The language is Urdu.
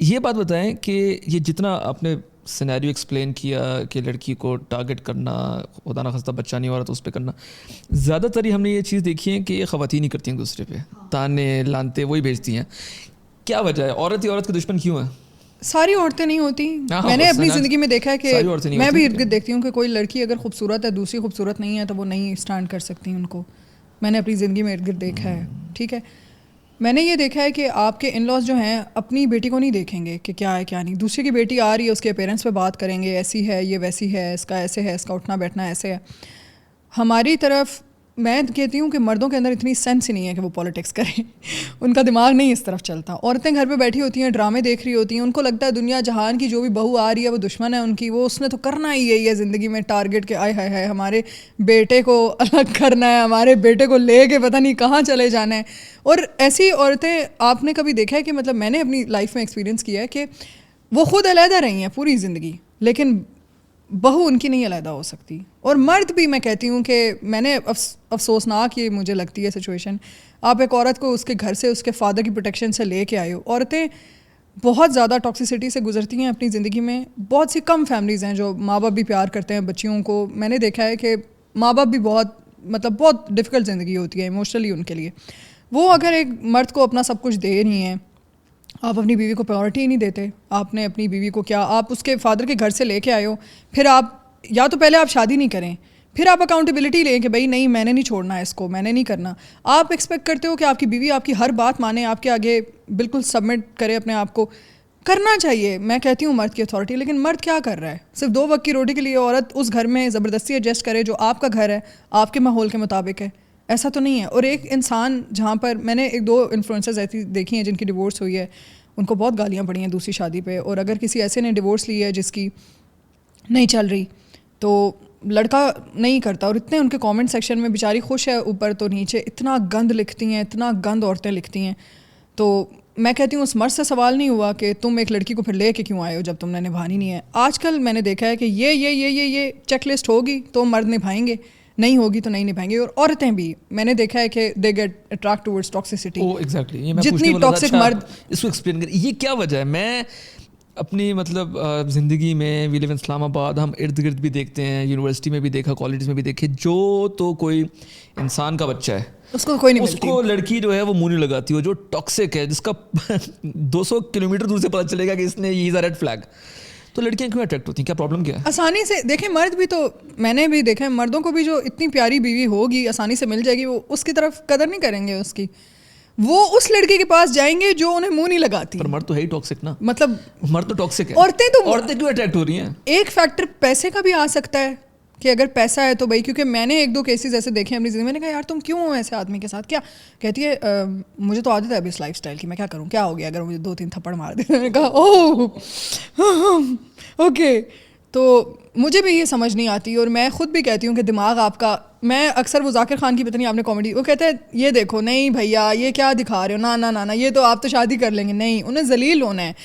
یہ بات بتائیں کہ یہ جتنا آپ نے سینیریو ایکسپلین کیا کہ لڑکی کو ٹارگٹ کرنا، خدا نخواستہ بچہ نہیں ہو رہا تو اس پہ کرنا، زیادہ تر ہم نے یہ چیز دیکھی ہے کہ یہ خواتین ہی کرتی ہیں دوسرے پہ، تانے لانتے وہی بھیجتی ہیں. کیا وجہ ہے؟ عورت ہی عورت کے دشمن کیوں ہیں؟ ساری عورتیں نہیں ہوتی. میں نے اپنی زندگی میں دیکھا ہے کہ میں بھی ارد گرد دیکھتی ہوں کہ کوئی لڑکی اگر خوبصورت ہے، دوسری خوبصورت نہیں ہے تو وہ نہیں اسٹینڈ کر سکتی ان کو. میں نے اپنی زندگی میں ارد گرد دیکھا ہے. ٹھیک ہے، میں نے یہ دیکھا ہے کہ آپ کے ان لاز جو ہیں اپنی بیٹی کو نہیں دیکھیں گے کہ کیا ہے کیا نہیں. دوسری کی بیٹی آ رہی ہے، اس کے اپیرنس پہ بات کریں گے، ایسی ہے، یہ ویسی ہے، اس کا ایسے ہے، اس کا اٹھنا بیٹھنا ایسے ہے. ہماری طرف میں کہتی ہوں کہ مردوں کے اندر اتنی سینس ہی نہیں ہے کہ وہ پالیٹکس کریں. ان کا دماغ نہیں اس طرف چلتا. عورتیں گھر پہ بیٹھی ہوتی ہیں، ڈرامے دیکھ رہی ہوتی ہیں، ان کو لگتا ہے دنیا جہان کی جو بھی بہو آ رہی ہے وہ دشمن ہے ان کی. وہ اس نے تو کرنا ہی یہی ہے زندگی میں، ٹارگٹ کے آئے ہائے ہائے ہمارے بیٹے کو الگ کرنا ہے، ہمارے بیٹے کو لے کے پتہ نہیں کہاں چلے جانا ہے. اور ایسی عورتیں آپ نے کبھی دیکھا ہے کہ مطلب میں نے اپنی لائف میں ایکسپیرینس کیا ہے کہ وہ خود علیحدہ رہی ہیں پوری زندگی، لیکن بہو ان کی نہیں علیحدہ ہو سکتی. اور مرد بھی میں کہتی ہوں کہ میں نے افسوسناک یہ مجھے لگتی ہے سچویشن. آپ ایک عورت کو اس کے گھر سے، اس کے فادر کی پروٹیکشن سے لے کے آئے ہو. عورتیں بہت زیادہ ٹاکسیسٹی سے گزرتی ہیں اپنی زندگی میں. بہت سی کم فیملیز ہیں جو ماں باپ بھی پیار کرتے ہیں بچیوں کو. میں نے دیکھا ہے کہ ماں باپ بھی بہت ڈفیکلٹ زندگی ہوتی ہے ایموشنلی ان کے لیے. وہ اگر ایک مرد کو اپنا سب کچھ دے رہی ہیں، آپ اپنی بیوی کو پرائورٹی ہی نہیں دیتے. آپ نے اپنی بیوی کو کیا، آپ اس کے فادر کے گھر سے لے کے آئے ہو، پھر آپ یا تو پہلے آپ شادی نہیں کریں، پھر آپ اکاؤنٹیبلٹی لیں کہ بھائی نہیں میں نے نہیں چھوڑنا ہے اس کو، میں نے نہیں کرنا. آپ ایکسپیکٹ کرتے ہو کہ آپ کی بیوی آپ کی ہر بات مانے، آپ کے آگے بالکل سبمٹ کرے اپنے آپ کو. کرنا چاہیے، میں کہتی ہوں مرد کی اتھارٹی. لیکن مرد کیا کر رہا ہے؟ صرف 2 وقت کی روٹی کے لیے عورت اس گھر میں زبردستی ایڈجسٹ کرے جو آپ کا گھر ہے، آپ کے ماحول کے مطابق ہے. ایسا تو نہیں ہے. اور ایک انسان جہاں پر میں نے 1-2 انفلوئنسرز ایسی دیکھی ہیں جن کی ڈیورس ہوئی ہے، ان کو بہت گالیاں پڑی ہیں دوسری شادی پہ. اور اگر کسی ایسے نے ڈیورس لی ہے جس کی نہیں چل رہی تو لڑکا نہیں کرتا. اور اتنے ان کے کامنٹ سیکشن میں بیچاری خوش ہے اوپر تو نیچے اتنا گند لکھتی ہیں، اتنا گند عورتیں لکھتی ہیں. تو میں کہتی ہوں اس مرد سے سوال نہیں ہوا کہ تم ایک لڑکی کو پھر لے کے کیوں آئے ہو جب تم نے نبھانی نہیں ہے. آج کل میں نے دیکھا ہے کہ یہ چیک لسٹ ہوگی تو مرد نبھائیں گے، نہیں ہوگی تو نہیں نبھائیں گے. اور عورتیں بھی میں نے دیکھا ہے کہ they get attract towards toxicity. جتنی ٹاکسک مرد. اس کو ایکسپلین کر، یہ کیا وجہ ہے؟ میں اپنی مطلب زندگی میں وی لیو ان اسلام آباد، ہم ارد گرد بھی دیکھتے ہیں، یونیورسٹی میں بھی دیکھا، کالجز میں بھی دیکھے، جو تو کوئی انسان کا بچہ ہے اس کو کوئی نہیں ملتی، اس کو لڑکی جو ہے وہ منہ نہیں لگاتی ہو، جو ٹاکسک ہے، جس کا 200 کلومیٹر دور سے پتہ چلے گا کہ اس نے ہی از اے ریڈ فلیگ. تو لڑکیاں کیوں اٹریکٹ ہوتی ہیں؟ کیا پرابلم کیا ہے؟ آسانی سے دیکھیں مرد بھی تو میں نے بھی دیکھا ہے، مردوں کو بھی جو اتنی پیاری بیوی ہوگی آسانی سے مل جائے گی، وہ اس کی طرف قدر نہیں کریں گے اس کی. وہ اس لڑکی کے پاس جائیں گے جو انہیں منہ نہیں لگاتی. پر مرد تو ہے ہی ٹاکسک نا، مطلب مرد تو ٹاکسک ہے. عورتیں کیوں اٹریکٹ ہو رہی ہیں؟ ایک فیکٹر پیسے کا بھی آ سکتا ہے کہ اگر پیسہ ہے تو بھائی، کیونکہ میں نے 1-2 کیسز ایسے دیکھے ہیں اپنی زندگی میں. نے کہا یار تم کیوں ہو ایسے آدمی کے ساتھ؟ کیا کہتی ہے مجھے تو عادت ہے ابھی اس لائف اسٹائل کی، میں کیا کروں، کیا ہو گیا اگر مجھے 2-3 تھپڑ مار دے. میں نے کہا اوہ اوکے. تو مجھے بھی یہ سمجھ نہیں آتی. اور میں خود بھی کہتی ہوں کہ دماغ آپ کا، میں اکثر وہ ذاکر خان کی پتہ نہیں آپ نے کامیڈی، وہ کہتے ہیں یہ دیکھو نہیں بھیا یہ کیا دکھا رہے ہو، نہ نہ نہ نہ یہ تو آپ تو شادی کر لیں گے. نہیں، انہیں ذلیل ہونا ہے.